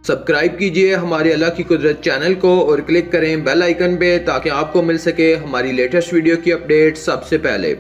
Subscribe کیجئے ہمارے اللہ کی قدرت چینل کو اور کلک کریں بیل آئیکن پہ تاکہ آپ کو مل سکے ہماری لیٹسٹ ویڈیو کی اپڈیٹ سب سے پہلے۔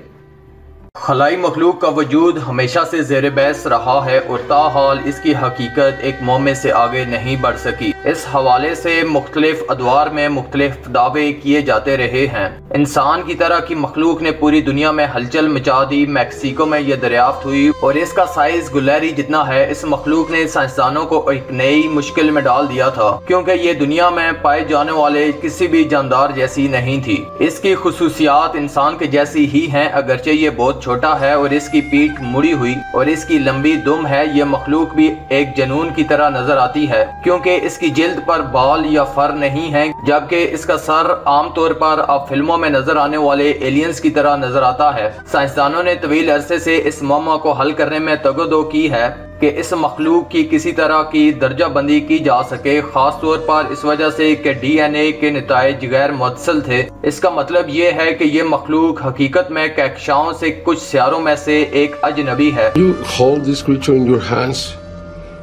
خلائی مخلوق کا وجود ہمیشہ سے زیر بحث رہا ہے اور تاحال اس کی حقیقت ایک مومے سے آگے نہیں بڑھ سکی۔ اس حوالے سے مختلف ادوار میں مختلف دعوے کیے جاتے رہے ہیں۔ انسان کی طرح کی مخلوق نے پوری دنیا میں ہلچل مچا دی۔ میکسیکو میں یہ دریافت ہوئی اور اس کا سائز گلہری جتنا ہے۔ اس مخلوق نے سائنسدانوں کو ایک نئی مشکل میں ڈال دیا تھا کیونکہ یہ دنیا میں پائے جانے والے کسی بھی جاندار جیسی نہیں تھی۔ اس کی خصوصیات انسان کے جیسی ہی ہیں، اگرچہ یہ بہت چھوٹا ہے اور اس کی پیٹھ مڑی ہوئی اور اس کی لمبی دم ہے۔ یہ مخلوق بھی ایک جنون کی طرح نظر آتی ہے کیونکہ اس کی جلد پر بال یا فر نہیں ہے، جبکہ اس کا سر عام طور پر اب فلموں میں نظر آنے والے ایلینز کی طرح نظر آتا ہے۔ سائنسدانوں نے طویل عرصے سے اس معمہ کو حل کرنے میں تگ و دو کی ہے کہ اس مخلوق کی کسی طرح کی درجہ بندی کی جا سکے، خاص طور پر اس وجہ سے کہ ڈی این اے کے نتائج غیر متصل تھے۔ اس کا مطلب یہ ہے کہ یہ مخلوق حقیقت میں کہکشاؤں سے کچھ سیاروں میں سے ایک اجنبی ہے۔ You hold this creature in your hands,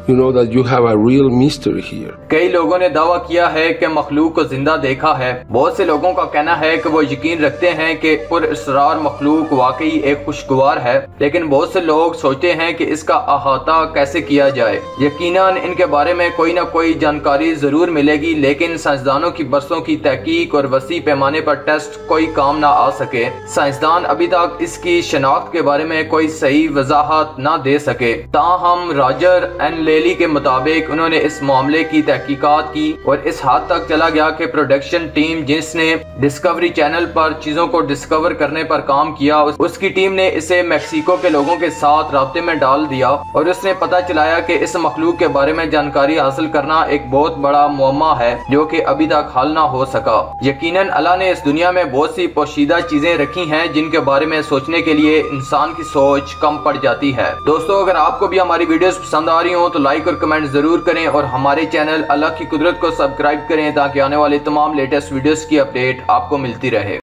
you know that you have a real mystery here. کئی لوگوں نے دعویٰ کیا ہے کہ مخلوق کو زندہ دیکھا ہے۔ بہت سے لوگوں کا کہنا ہے کہ وہ یقین رکھتے ہیں کہ پر اسرار مخلوق واقعی ایک خوشگوار ہے، لیکن بہت سے لوگ سوچتے ہیں کہ اس کا احاطہ کیسے کیا جائے۔ یقیناً ان کے بارے میں کوئی نہ کوئی جانکاری ضرور ملے گی، لیکن سائنسدانوں کی برسوں کی تحقیق اور وسیع پیمانے پر ٹیسٹ کوئی کام نہ آ سکے۔ سائنسدان ابھی تک اس کی شناخت کے بارے میں کوئی صحیح وضاحت نہ دے سکے۔ تاہم راجر این لیلی کے مطابق انہوں نے اس معاملے کی تحقیقات کی اور اس حد تک چلا گیا کہ پروڈکشن ٹیم جس نے ڈسکوری چینل پر چیزوں کو ڈسکور کرنے پر کام کیا، اس کی ٹیم نے اسے میکسیکو کے لوگوں کے ساتھ رابطے میں ڈال دیا اور اس نے پتہ چلایا کہ اس مخلوق کے بارے میں جانکاری حاصل کرنا ایک بہت بڑا معمہ ہے جو کہ ابھی تک حل نہ ہو سکا۔ یقیناً اللہ نے اس دنیا میں بہت سی پوشیدہ چیزیں رکھی ہیں جن کے بارے میں سوچنے کے لیے انسان کی سوچ کم پڑ جاتی ہے۔ دوستو، اگر آپ کو بھی ہماری ویڈیوز پسند آ رہی ہوں تو لائک اور کمنٹ ضرور کریں اور ہمارے چینل اللہ کی قدرت کو سبسکرائب کریں تاکہ آنے والے تمام لیٹسٹ ویڈیوز کی اپڈیٹ آپ کو ملتی رہے۔